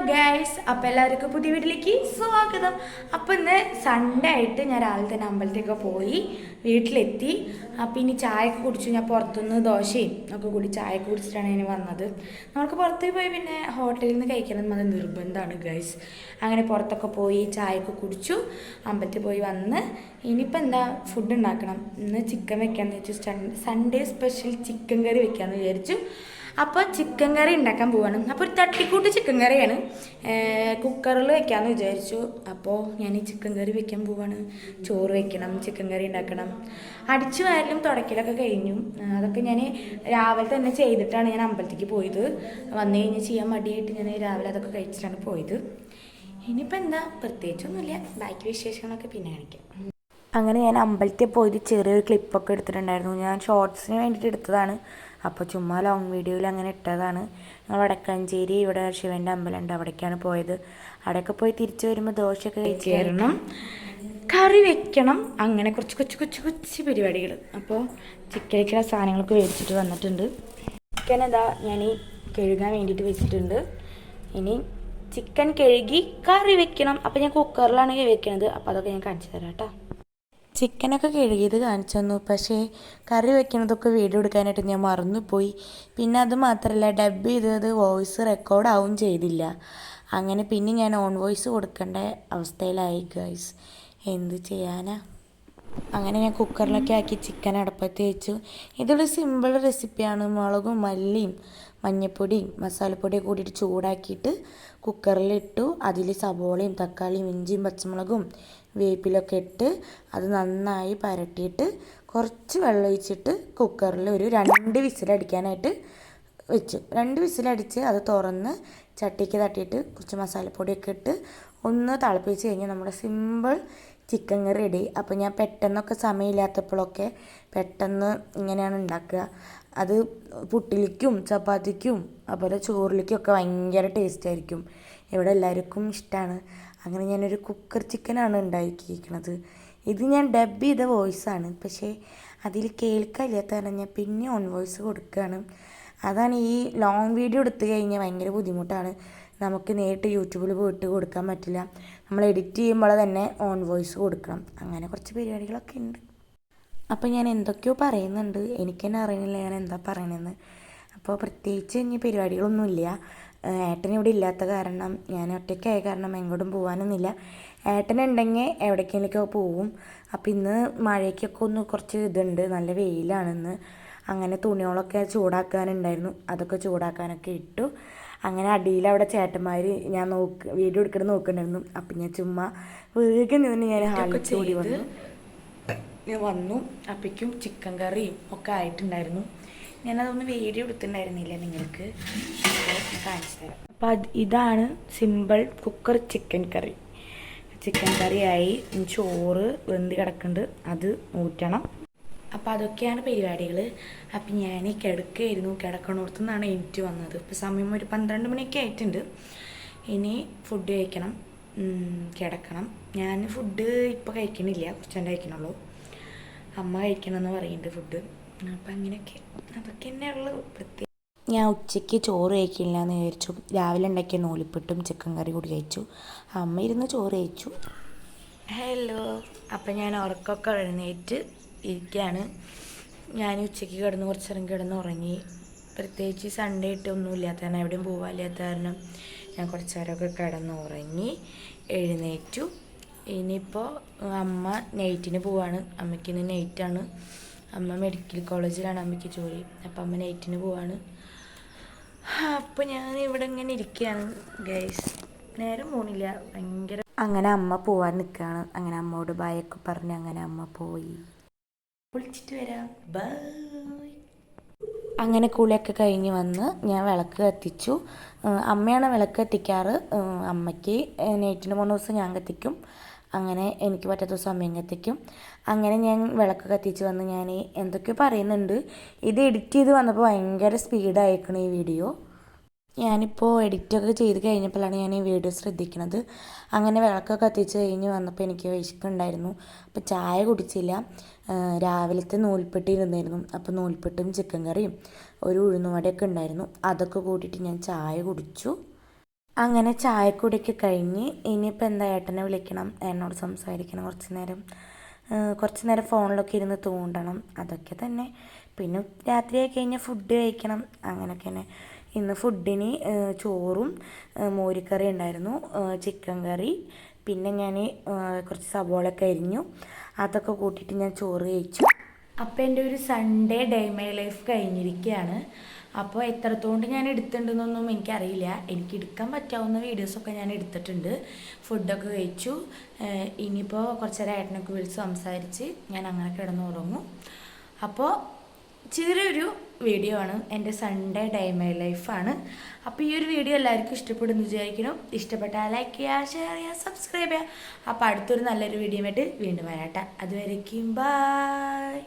Guys, അപ്പോൾ എല്ലാവർക്കും പുതിയ വീട്ടിലേക്ക് സ്വാഗതം. അപ്പോൾ ഇന്ന് സൺഡേ ആയിട്ട് ഞാൻ രാവിലെ തന്നെ അമ്പലത്തേക്ക് പോയി വീട്ടിലെത്തി. അപ്പോൾ ഇനി ചായയൊക്കെ കുടിച്ചു. ഞാൻ പുറത്തുനിന്ന് ദോശയും ഒക്കെ കൂടി ചായയൊക്കെ കുടിച്ചിട്ടാണ് ഞാൻ വന്നത്. നമുക്ക് പുറത്തേക്ക് പോയി പിന്നെ ഹോട്ടലിൽ നിന്ന് കഴിക്കണം അത് നിർബന്ധമാണ് ഗൈസ്. അങ്ങനെ പുറത്തൊക്കെ പോയി ചായയൊക്കെ കുടിച്ചു, അമ്പലത്തിൽ പോയി വന്ന് ഇനിയിപ്പോൾ എന്താ ഫുഡ് ഉണ്ടാക്കണം. ഇന്ന് ചിക്കൻ വെക്കാമെന്ന് വെച്ചു. സൺഡേ സ്പെഷ്യൽ ചിക്കൻ കറി വെക്കാമെന്ന് വിചാരിച്ചു. അപ്പോൾ ചിക്കൻ കറി ഉണ്ടാക്കാൻ പോവാണ്. അപ്പോൾ ഒരു തട്ടിക്കൂട്ട് ചിക്കൻ കറിയാണ്, കുക്കറിൽ വെക്കാമെന്ന് വിചാരിച്ചു. അപ്പോൾ ഞാൻ ഈ ചിക്കൻ കറി വെക്കാൻ പോവാണ്. ചോറ് വെക്കണം, ചിക്കൻ കറി ഉണ്ടാക്കണം, അടിച്ചു വാരലും തുടക്കലൊക്കെ കഴിഞ്ഞു. അതൊക്കെ ഞാൻ രാവിലെ തന്നെ ചെയ്തിട്ടാണ് ഞാൻ അമ്പലത്തേക്ക് പോയത്. വന്നു കഴിഞ്ഞ് ചെയ്യാൻ മടിയായിട്ട് ഞാൻ രാവിലെ അതൊക്കെ കഴിച്ചിട്ടാണ് പോയത്. ഇനിയിപ്പോൾ എന്താ പ്രത്യേകിച്ചൊന്നുമില്ല, ബാക്കി വിശേഷങ്ങളൊക്കെ പിന്നെ കാണിക്കാം. അങ്ങനെ ഞാൻ അമ്പലത്തിൽ പോയിട്ട് ചെറിയൊരു ക്ലിപ്പൊക്കെ എടുത്തിട്ടുണ്ടായിരുന്നു. ഞാൻ ഷോർട്സിന് വേണ്ടിയിട്ട് എടുത്തതാണ്. അപ്പോൾ ചുമ്മാ ലോങ് വീഡിയോയിൽ അങ്ങനെ ഇട്ടതാണ്. ഞങ്ങൾ വടക്കാഞ്ചേരി ഇവിടെ ശിവൻ്റെ അമ്പലമുണ്ട്, അവിടേക്കാണ് പോയത്. അവിടെയൊക്കെ പോയി തിരിച്ചു വരുമ്പോൾ ദോശയൊക്കെ കഴിച്ച് കയറണം, കറി വെക്കണം, അങ്ങനെ കുറച്ച് കൊച്ചു കൊച്ചു കൊച്ചു പരിപാടികൾ. അപ്പോൾ ചിക്കനിലേക്കുള്ള സാധനങ്ങളൊക്കെ മേടിച്ചിട്ട് വന്നിട്ടുണ്ട്. ചിക്കൻ എന്താ ഞാൻ ഈ കഴുകാൻ വേണ്ടിയിട്ട് വെച്ചിട്ടുണ്ട്. ഇനി ചിക്കൻ കഴുകി കറി വെക്കണം. അപ്പോൾ ഞാൻ കുക്കറിലാണ് വെക്കുന്നത്. അപ്പോൾ അതൊക്കെ ഞാൻ കാണിച്ചു തരാം കേട്ടോ. ചിക്കനൊക്കെ കഴുകിയത് കാണിച്ചു തന്നു, പക്ഷേ കറി വെക്കുന്നതൊക്കെ വീഡിയോ എടുക്കാനായിട്ട് ഞാൻ മറന്നുപോയി. പിന്നെ അത് മാത്രമല്ല, ഡബ് ചെയ്തത് വോയിസ് റെക്കോർഡ് ആവും ചെയ്തില്ല. അങ്ങനെ പിന്നെ ഞാൻ ഓൺ വോയിസ് കൊടുക്കേണ്ട അവസ്ഥയിലായി ഗൈസ്. എന്ത് ചെയ്യാനാ. അങ്ങനെ ഞാൻ കുക്കറിലൊക്കെ ആക്കി ചിക്കൻ അടുപ്പത്ത് വെച്ചു. ഇതൊരു സിമ്പിൾ റെസിപ്പിയാണ്. മുളകും മല്ലിയും മഞ്ഞൾപ്പൊടിയും മസാലപ്പൊടിയും കൂടിയിട്ട് ചൂടാക്കിയിട്ട് കുക്കറിലിട്ടു. അതിൽ സവോളയും തക്കാളിയും ഇഞ്ചിയും പച്ചമുളകും വേപ്പിലൊക്കെ ഇട്ട് അത് നന്നായി പരട്ടിയിട്ട് കുറച്ച് വെള്ളം ഒഴിച്ചിട്ട് കുക്കറിൽ ഒരു 2 വിസിലടിക്കാനായിട്ട് വെച്ചു. 2 വിസിലടിച്ച് അത് തുറന്ന് ചട്ടിക്ക് തട്ടിയിട്ട് കുറച്ച് മസാലപ്പൊടിയൊക്കെ ഇട്ട് ഒന്ന് തിളപ്പിച്ച് കഴിഞ്ഞാൽ നമ്മുടെ സിമ്പിൾ ചിക്കൻ കറി റെഡി. അപ്പോൾ ഞാൻ പെട്ടെന്നൊക്കെ സമയമില്ലാത്തപ്പോഴൊക്കെ പെട്ടെന്ന് ഇങ്ങനെയാണ് ഉണ്ടാക്കുക. അത് പുട്ടിലേക്കും ചപ്പാത്തിക്കും അതുപോലെ ചോറിലേക്കും ഒക്കെ ഭയങ്കര ടേസ്റ്റ് ആയിരിക്കും. ഇവിടെ എല്ലാവർക്കും ഇഷ്ടമാണ്. അങ്ങനെ ഞാനൊരു കുക്കർ ചിക്കനാണ് ഉണ്ടാക്കിയിരിക്കുന്നത്. ഇത് ഞാൻ ഡബ് ചെയ്ത വോയിസാണ്, പക്ഷേ അതിൽ കേൾക്കാനില്ലാത്ത കാരണം ഞാൻ പിന്നെ ഓൺ വോയിസ് കൊടുക്കുകയാണ്. അതാണ് ഈ ലോങ് വീഡിയോ എടുത്തു കഴിഞ്ഞാൽ ഭയങ്കര ബുദ്ധിമുട്ടാണ്. നമുക്ക് നേരിട്ട് യൂട്യൂബിൽ പോയിട്ട് കൊടുക്കാൻ പറ്റില്ല. നമ്മൾ എഡിറ്റ് ചെയ്യുമ്പോൾ തന്നെ ഓൺ വോയിസ് കൊടുക്കണം. അങ്ങനെ കുറച്ച് പരിപാടികളൊക്കെ ഉണ്ട്. അപ്പോൾ ഞാൻ എന്തൊക്കെയോ പറയുന്നുണ്ട്, എനിക്ക് തന്നെ അറിയുന്നില്ല ഞാൻ എന്താ പറയണമെന്ന്. അപ്പോൾ പ്രത്യേകിച്ച് ഇനി പരിപാടികളൊന്നുമില്ല. ഏട്ടൻ ഇവിടെ ഇല്ലാത്ത കാരണം, ഞാൻ ഒറ്റയ്ക്കായ കാരണം എങ്ങോട്ടും പോകാനൊന്നുമില്ല. ഏട്ടനുണ്ടെങ്കിൽ എവിടേക്കെങ്കിലൊക്കെ പോവും. അപ്പോൾ ഇന്ന് മഴയ്ക്കൊക്കെ ഒന്ന് കുറച്ച് ഇതുണ്ട്, നല്ല വെയിലാണെന്ന്. അങ്ങനെ തുണികളൊക്കെ ചൂടാക്കാനുണ്ടായിരുന്നു, അതൊക്കെ ചൂടാക്കാനൊക്കെ ഇട്ടു. അങ്ങനെ അടിയിൽ അവിടെ ചേട്ടന്മാർ ഞാൻ വീഡിയോ എടുക്കണം നോക്കുന്നുണ്ടായിരുന്നു. അപ്പം ഞാൻ ചുമ്മാ വേഗം നിന്ന് ഞാൻ ഹാളിൽ കൂടി വന്നു. അപ്പോഴേക്കും ചിക്കൻ കറിയും ഒക്കെ ആയിട്ടുണ്ടായിരുന്നു. ഞാനതൊന്ന് വീഡിയോ എടുത്തിട്ടുണ്ടായിരുന്നില്ല നിങ്ങൾക്ക്, കാണിച്ചു തരാം. അപ്പോൾ ഇതാണ് സിമ്പിൾ കുക്കർ ചിക്കൻ കറി. ചിക്കൻ കറിയായി, ചോറ് വെന്ത് കിടക്കുന്നുണ്ട്, അത് ഊറ്റണം. അപ്പോൾ അതൊക്കെയാണ് പരിപാടികൾ. അപ്പം ഞാൻ കിടക്കുകയായിരുന്നു, കിടക്കണോടത്തു നിന്നാണ് എനിക്ക് വന്നത്. ഇപ്പോൾ സമയം ഒരു 12 മണിയൊക്കെ ആയിട്ടുണ്ട്. ഇനി ഫുഡ് കഴിക്കണം, കിടക്കണം. ഞാൻ ഫുഡ് ഇപ്പോൾ കഴിക്കണില്ല, കുറച്ചെണ്ണം കഴിക്കണുള്ളൂ. അമ്മ കഴിക്കണമെന്ന് പറയുന്നുണ്ട് ഫുഡ്. അപ്പം അങ്ങനെയൊക്കെ, അതൊക്കെ തന്നെയുള്ളൂ പ്രത്യേകം. ഞാൻ ഉച്ചയ്ക്ക് ചോറ് കഴിക്കില്ല എന്ന് വിചാരിച്ചു. രാവിലെ ഉണ്ടാക്കിയ നൂലിപ്പിട്ടും ചിക്കൻ കറി കൂടി കഴിച്ചു. അമ്മ ഇരുന്ന് ചോറ് കഴിച്ചു. ഹലോ, അപ്പം ഞാൻ ഉറക്കമൊക്കെ എഴുന്നേറ്റ് ഇരിക്കുകയാണ്. ഞാൻ ഉച്ചയ്ക്ക് കുറച്ച് നേരം കിടന്ന് ഉറങ്ങി. പ്രത്യേകിച്ച് സൺഡേ ആയിട്ട് ഒന്നും ഇല്ലാത്ത കാരണം, എവിടെയും പോകാനില്ലാത്ത കാരണം ഞാൻ കുറച്ച് നേരമൊക്കെ കിടന്ന് ഉറങ്ങി എഴുന്നേറ്റു. ഇനിയിപ്പോൾ അമ്മ നൈറ്റിന് പോവാണ്. അമ്മയ്ക്ക് ഇന്ന് നൈറ്റാണ്. അമ്മ മെഡിക്കൽ കോളേജിലാണ് അമ്മയ്ക്ക് ജോലി. അപ്പം അമ്മ നൈറ്റിന് പോവാണ്. അപ്പോൾ ഞാൻ ഇവിടെ ഇങ്ങനെ ഇരിക്കുകയാണ് ഗൈസ്, നേരം പോണില്ല ഭയങ്കര. അങ്ങനെ അമ്മ പോവാൻ നിൽക്കുകയാണ്. അങ്ങനെ അമ്മയോട് ബായൊക്കെ പറഞ്ഞ് അങ്ങനെ അമ്മ പോയി. വിളിച്ചിട്ട് വരാം, ബൈ. അങ്ങനെ കുളിയൊക്കെ കഴിഞ്ഞ് വന്ന് ഞാൻ വിളക്ക് കത്തിച്ചു. അമ്മയാണ് വിളക്ക് കത്തിക്കാറ്. അമ്മയ്ക്ക് നൈറ്റിന് 3 ദിവസം ഞാൻ കത്തിക്കും, അങ്ങനെ എനിക്ക് പറ്റാത്ത ദിവസം അമ്മയും കത്തിക്കും. അങ്ങനെ ഞാൻ വിളക്ക് കത്തിച്ച് വന്ന് ഞാൻ എന്തൊക്കെയോ പറയുന്നുണ്ട്. ഇത് എഡിറ്റ് ചെയ്ത് വന്നപ്പോൾ ഭയങ്കര സ്പീഡായിരിക്കണം ഈ വീഡിയോ. ഞാനിപ്പോൾ എഡിറ്റൊക്കെ ചെയ്ത് കഴിഞ്ഞപ്പോഴാണ് ഞാൻ ഈ വീഡിയോ ശ്രദ്ധിക്കുന്നത്. അങ്ങനെ വിളക്കൊക്കെ കത്തിച്ച് കഴിഞ്ഞ് വന്നപ്പോൾ എനിക്ക് വിശക്കുണ്ടായിരുന്നു. അപ്പോൾ ചായ കുടിച്ചില്ല. രാവിലത്തെ നൂൽപ്പെട്ടി ഇരുന്നായിരുന്നു. അപ്പോൾ നൂൽപ്പെട്ടും ചിക്കൻ കറിയും ഒരു ഉഴുന്നുവടയൊക്കെ ഉണ്ടായിരുന്നു. അതൊക്കെ കൂട്ടിയിട്ട് ഞാൻ ചായ കുടിച്ചു. അങ്ങനെ ചായക്കുടിയൊക്കെ കഴിഞ്ഞ് ഇനിയിപ്പോൾ എന്താ ഏട്ടനെ വിളിക്കണം, എന്നോട് സംസാരിക്കണം കുറച്ച് നേരം ഫോണിലൊക്കെ ഇരുന്ന് തോണ്ടണം, അതൊക്കെ തന്നെ. പിന്നെ രാത്രിയായി കഴിഞ്ഞാൽ ഫുഡ് കഴിക്കണം, അങ്ങനെയൊക്കെ തന്നെ. ഇന്ന് ഫുഡിന് ചോറും മോരുകറി ഉണ്ടായിരുന്നു, ചിക്കൻ കറി, പിന്നെ ഞാൻ കുറച്ച് സവോളയൊക്കെ അരിഞ്ഞു, അതൊക്കെ കൂട്ടിയിട്ട് ഞാൻ ചോറ് കഴിച്ചു. അപ്പോൾ എൻ്റെ ഒരു സൺഡേ ഡേ മൈ ലൈഫ് കഴിഞ്ഞിരിക്കുകയാണ്. അപ്പോൾ എത്രത്തോണ്ട് ഞാൻ എടുത്തിട്ടുണ്ടെന്നൊന്നും എനിക്കറിയില്ല. എനിക്ക് എടുക്കാൻ പറ്റാവുന്ന വീഡിയോസൊക്കെ ഞാൻ എടുത്തിട്ടുണ്ട്. ഫുഡൊക്കെ കഴിച്ചു. ഇനിയിപ്പോൾ കുറച്ച് നേരം ഏട്ടനൊക്കെ വിളിച്ച് സംസാരിച്ച് ഞാൻ അങ്ങനെ കിടന്നുറങ്ങും. അപ്പോൾ ചെറിയൊരു വീഡിയോ ആണ്, എൻ്റെ സൺഡേ ഡേ മൈ ലൈഫാണ്. അപ്പോൾ ഈ ഒരു വീഡിയോ എല്ലാവർക്കും ഇഷ്ടപ്പെടുന്നു വിചാരിക്കണം. ഇഷ്ടപ്പെട്ടാൽ ലൈക്ക് ചെയ്യുക, ഷെയർ ചെയ്യുക, സബ്സ്ക്രൈബ് ചെയ്യുക. അപ്പോൾ അടുത്തൊരു നല്ലൊരു വീഡിയോ ആയിട്ട് വീണ്ടും വരാട്ടെ. അതുവരേക്കും ബൈ.